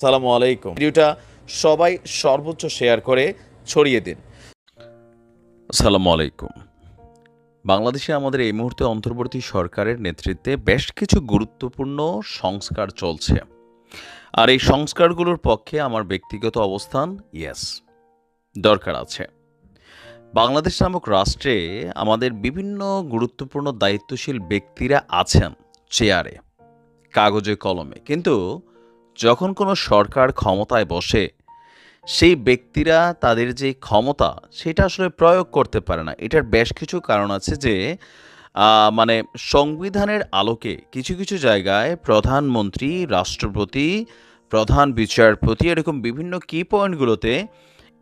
আসসালামু আলাইকুম। ভিডিওটা সবাই সর্বোচ্চ শেয়ার করে ছড়িয়ে দিন। আসসালামু আলাইকুম। বাংলাদেশে আমাদের এই মুহূর্তে অন্তর্বর্তী সরকারের নেতৃত্বে বেশ কিছু গুরুত্বপূর্ণ সংস্কার চলছে। আর এই সংস্কারগুলোর পক্ষে আমার ব্যক্তিগত অবস্থান দরকার আছে। বাংলাদেশ নামক রাষ্ট্রে আমাদের বিভিন্ন গুরুত্বপূর্ণ দায়িত্বশীল ব্যক্তিরা আছেন চেয়ারে, কাগজে কলমে। কিন্তু যখন কোনো সরকার ক্ষমতায় বসে, সেই ব্যক্তিরা তাদের যে ক্ষমতা সেটা আসলে প্রয়োগ করতে পারে না। এটার বেশ কিছু কারণ আছে যে মানে সংবিধানের আলোকে কিছু কিছু জায়গায় প্রধানমন্ত্রী, রাষ্ট্রপতি, প্রধান বিচারপতি এরকম বিভিন্ন কি পয়েন্টগুলোতে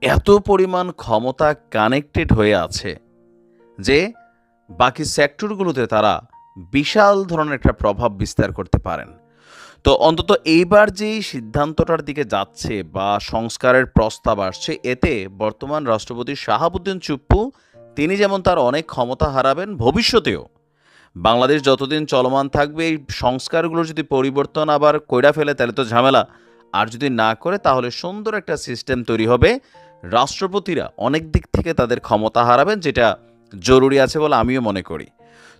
এত পরিমাণ ক্ষমতা কানেক্টেড হয়ে আছে যে বাকি সেক্টরগুলোতে তারা বিশাল ধরনের একটা প্রভাব বিস্তার করতে পারেন। তো অন্তত এইবার যেই সিদ্ধান্তটার দিকে যাচ্ছে বা সংস্কারের প্রস্তাব আসছে, এতে বর্তমান রাষ্ট্রপতি শাহাবুদ্দিন চুপ্পু তিনি যেমন তার অনেক ক্ষমতা হারাবেন, ভবিষ্যতেও বাংলাদেশ যতদিন চলমান থাকবে এই সংস্কারগুলোর যদি পরিবর্তন আবার কইরা ফেলে তাহলে তো ঝামেলা। আর যদি না করে তাহলে সুন্দর একটা সিস্টেম তৈরি হবে। রাষ্ট্রপতিরা অনেক দিক থেকে তাদের ক্ষমতা হারাবেন, যেটা জরুরি আছে বলে আমিও মনে করি।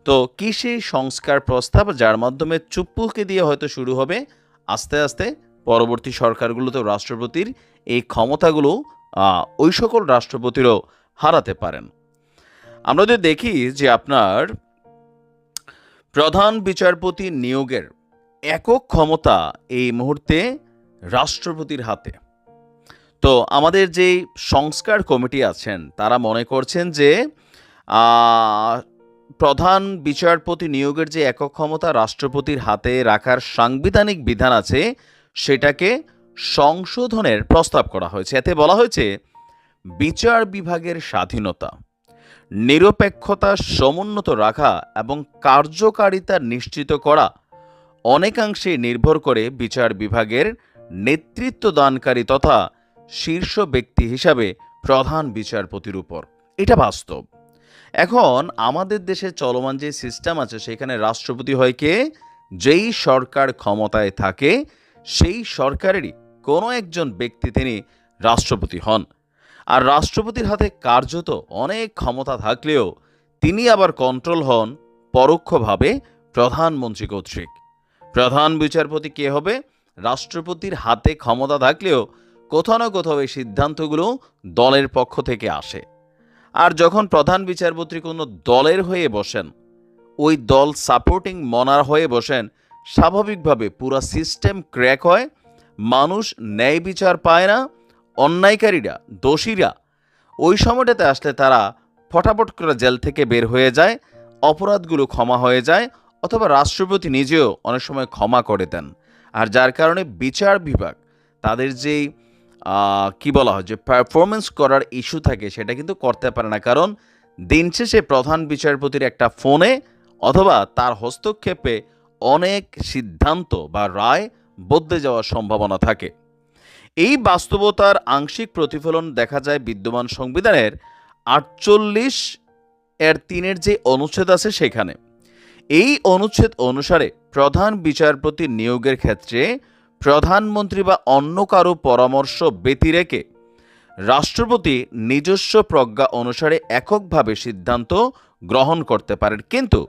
তো কি সেই সংস্কার প্রস্তাব যার মাধ্যমে চুপ্পুকে দিয়ে হয়তো শুরু হবে, আস্তে আস্তে পরবর্তী সরকারগুলোতেও রাষ্ট্রপতির এই ক্ষমতাগুলো ওই সকল রাষ্ট্রপতিরও হারাতে পারেন। আমরা যদি দেখি যে আপনার প্রধান বিচারপতি নিয়োগের একক ক্ষমতা এই মুহূর্তে রাষ্ট্রপতির হাতে। তো আমাদের যেই সংস্কার কমিটি আছেন তারা মনে করছেন যে প্রধান বিচারপতি নিয়োগের যে একক ক্ষমতা রাষ্ট্রপতির হাতে রাখার সাংবিধানিক বিধান আছে সেটাকে সংশোধনের প্রস্তাব করা হয়েছে। এতে বলা হয়েছে বিচার বিভাগের স্বাধীনতা, নিরপেক্ষতা সমুন্নত রাখা এবং কার্যকারিতা নিশ্চিত করা অনেকাংশে নির্ভর করে বিচার বিভাগের নেতৃত্ব দানকারী তথা শীর্ষ ব্যক্তি হিসাবে প্রধান বিচারপতির উপর। এটা বাস্তব। এখন আমাদের দেশে চলমান যে সিস্টেম আছে সেখানে রাষ্ট্রপতি হয় কে? যেই সরকার ক্ষমতায় থাকে সেই সরকারেরই কোনো একজন ব্যক্তি তিনি রাষ্ট্রপতি হন। আর রাষ্ট্রপতির হাতে কার্যত অনেক ক্ষমতা থাকলেও তিনি আবার কন্ট্রোল হন পরোক্ষভাবে প্রধানমন্ত্রী কর্তৃক। প্রধান বিচারপতি কে হবে? রাষ্ট্রপতির হাতে ক্ষমতা থাকলেও কোথাও না কোথাও এই সিদ্ধান্তগুলো দলের পক্ষ থেকে আসে। আর যখন প্রধান বিচারপতি কোনো দলের হয়ে বসেন, ওই দল সাপোর্টিং মনার হয়ে বসেন, স্বাভাবিকভাবে পুরো সিস্টেম ক্র্যাক হয়, মানুষ ন্যায় বিচার পায় না, অন্যায়কারীরা, দোষীরা ওই সময়টাতে আসলে তারা ফটাফট করে জেল থেকে বের হয়ে যায়, অপরাধগুলো ক্ষমা হয়ে যায়, অথবা রাষ্ট্রপতি নিজেও অনেক সময় ক্ষমা করে দেন। আর যার কারণে বিচার বিভাগ তাদের যেই কি বলা হয় যে পারফরমেন্স করার ইস্যু থাকে সেটা কিন্তু করতে পারে না, কারণ দিন শেষে প্রধান বিচারপতির একটা ফোনে অথবা তার হস্তক্ষেপে অনেক সিদ্ধান্ত বা রায় বদলে যাওয়ার সম্ভাবনা থাকে। এই বাস্তবতার আংশিক প্রতিফলন দেখা যায় বিদ্যমান সংবিধানের 48(3) যে অনুচ্ছেদ আছে সেখানে। এই অনুচ্ছেদ অনুসারে প্রধান বিচারপতি নিয়োগের ক্ষেত্রে প্রধানমন্ত্রী বা অন্য কারো পরামর্শ ব্যতিরেকে রাষ্ট্রপতি নিজস্ব প্রজ্ঞা অনুসারে এককভাবে সিদ্ধান্ত গ্রহণ করতে পারেন। কিন্তু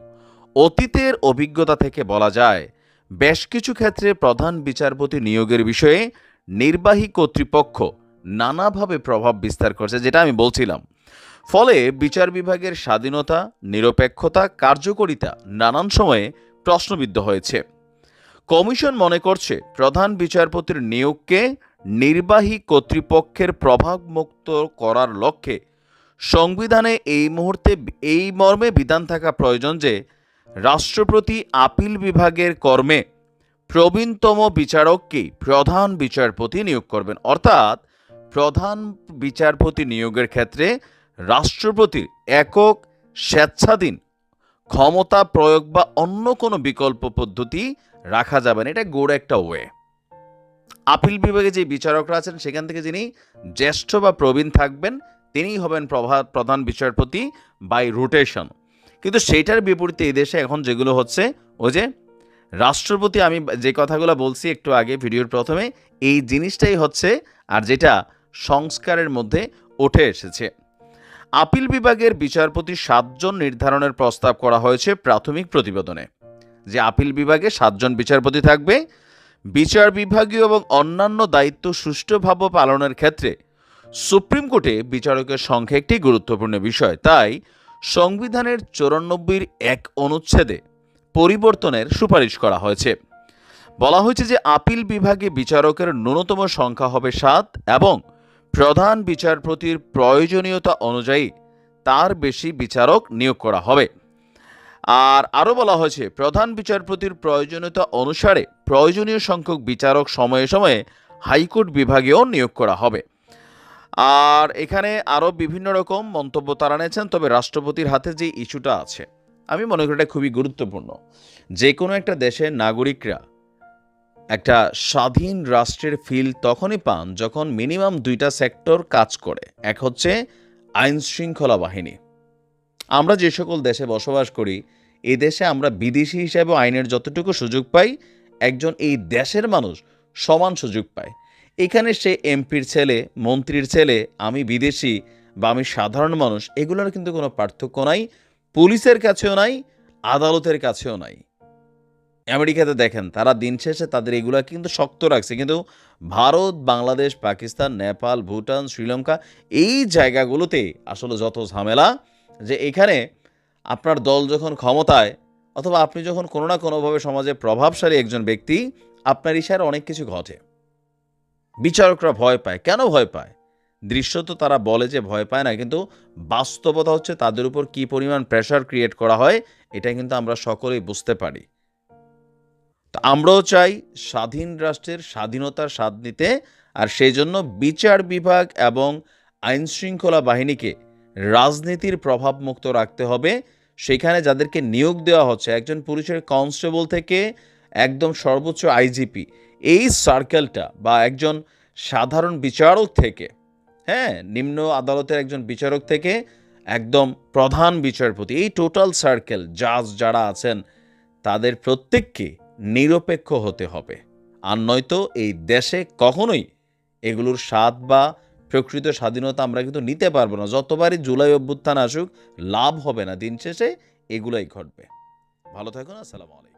অতীতের অভিজ্ঞতা থেকে বলা যায় বেশ কিছু ক্ষেত্রে প্রধান বিচারপতি নিয়োগের বিষয়ে নির্বাহী কর্তৃপক্ষ নানাভাবে প্রভাব বিস্তার করছে, যেটা আমি বলছিলাম। ফলে বিচার বিভাগের স্বাধীনতা, নিরপেক্ষতা, কার্যকারিতা নানান সময়ে প্রশ্নবিদ্ধ হয়েছে। কমিশন মনে করছে প্রধান বিচারপতির নিয়োগকে নির্বাহী কর্তৃপক্ষের প্রভাবমুক্ত করার লক্ষ্যে সংবিধানে এই মুহূর্তে এই মর্মে বিধান থাকা প্রয়োজন যে রাষ্ট্রপতি আপিল বিভাগের কর্মে প্রবীণতম বিচারককেই প্রধান বিচারপতি নিয়োগ করবেন। অর্থাৎ প্রধান বিচারপতি নিয়োগের ক্ষেত্রে রাষ্ট্রপতির একক স্বেচ্ছাধীন ক্ষমতা প্রয়োগ বা অন্য কোনো বিকল্প পদ্ধতি রাখা যাবে না। এটা গোড়া একটা ওয়ে। আপিল বিভাগে যে বিচারকরা আছেন সেখান থেকে যিনি জ্যেষ্ঠ বা প্রবীণ থাকবেন তিনিই হবেন প্রধান বিচারপতি বাই রোটেশন। কিন্তু সেইটার বিপরীতে এই দেশে এখন যেগুলো হচ্ছে ওই যে রাষ্ট্রপতি, আমি যে কথাগুলো বলছি একটু আগে ভিডিওর প্রথমে, এই জিনিসটাই হচ্ছে আর যেটা সংস্কারের মধ্যে উঠে এসেছে। আপিল বিভাগের বিচারপতি 7 জন নির্ধারণের প্রস্তাব করা হয়েছে প্রাথমিক প্রতিবেদনে। যে আপিল বিভাগে 7 জন বিচারপতি থাকবে। বিচার বিভাগীয় এবং অন্যান্য দায়িত্ব সুষ্ঠুভাবে পালনের ক্ষেত্রে সুপ্রিম কোর্টে বিচারকের সংখ্যা একটি গুরুত্বপূর্ণ বিষয়। তাই সংবিধানের 94 এক অনুচ্ছেদে পরিবর্তনের সুপারিশ করা হয়েছে। বলা হয়েছে যে আপিল বিভাগে বিচারকের ন্যূনতম সংখ্যা হবে 7 এবং প্রধান বিচারপতির প্রয়োজনীয়তা অনুযায়ী তার বেশি বিচারক নিয়োগ করা হবে। আর আরও বলা হয়েছে প্রধান বিচারপতির প্রয়োজনীয়তা অনুসারে প্রয়োজনীয় সংখ্যক বিচারক সময়ে সময়ে হাইকোর্ট বিভাগেও নিয়োগ করা হবে। আর এখানে আরও বিভিন্ন রকম মন্তব্য তারা নিয়েছেন। তবে রাষ্ট্রপতির হাতে যে ইস্যুটা আছে, আমি মনে করি এটা খুবই গুরুত্বপূর্ণ। যে কোনো একটা দেশের নাগরিকরা একটা স্বাধীন রাষ্ট্রের ফিল তখনই পান যখন মিনিমাম 2টা সেক্টর কাজ করে। এক হচ্ছে আইন শৃঙ্খলা বাহিনী। আমরা যে সকল দেশে বসবাস করি, এই দেশে আমরা বিদেশি হিসেবে আইনের যতটুকু সুযোগ পাই, একজন এই দেশের মানুষ সমান সুযোগ পায়। এখানে সে এমপির ছেলে, মন্ত্রীর ছেলে, আমি বিদেশি বা আমি সাধারণ মানুষ, এগুলোর কিন্তু কোনো পার্থক্য নাই। পুলিশের কাছেও নাই, আদালতের কাছেও নাই। আমেরিকাতে দেখেন, তারা দিন শেষে তাদের এগুলা কিন্তু শক্ত রাখছে, কিন্তু ভারত, বাংলাদেশ, পাকিস্তান, নেপাল, ভুটান, শ্রীলঙ্কা, এই জায়গাগুলোতে আসলে যত ঝামেলা, যে এখানে আপনার দল যখন ক্ষমতায় অথবা আপনি যখন কোনো না কোনোভাবে সমাজে প্রভাবশালী একজন ব্যক্তি, আপনার ইশারায় অনেক কিছু ঘটে। বিচারকরা ভয় পায়। কেন ভয় পায়? দৃশ্য তো তারা বলে যে ভয় পায় না, কিন্তু বাস্তবতা হচ্ছে তাদের উপর কী পরিমাণ প্রেশার ক্রিয়েট করা হয়, এটা কিন্তু আমরা সকলেই বুঝতে পারি। তো আমরাও চাই স্বাধীন রাষ্ট্রের স্বাধীনতার স্বাদ নিতে, আর সেই জন্য বিচার বিভাগ এবং আইন শৃঙ্খলা বাহিনীকে রাজনীতির প্রভাব মুক্ত রাখতে হবে। সেখানে যাদেরকে নিয়োগ দেওয়া হচ্ছে, একজন পুলিশের কনস্টেবল থেকে একদম সর্বোচ্চ আইজিপি, এই সার্কেলটা, বা একজন সাধারণ বিচারক থেকে, নিম্ন আদালতের একজন বিচারক থেকে একদম প্রধান বিচারপতি, এই টোটাল সার্কেল জাজ যারা আছেন তাদের প্রত্যেককে নিরপেক্ষ হতে হবে। আর নয়তো এই দেশে কখনোই এগুলোর স্বাদ বা প্রকৃত স্বাধীনতা আমরা কিন্তু নিতে পারবো না। যতবারই জুলাই অভ্যুত্থান আসুক, লাভ হবে না। দিন শেষে এগুলাই ঘটবে। ভালো থাকুন। আসসালামু আলাইকুম।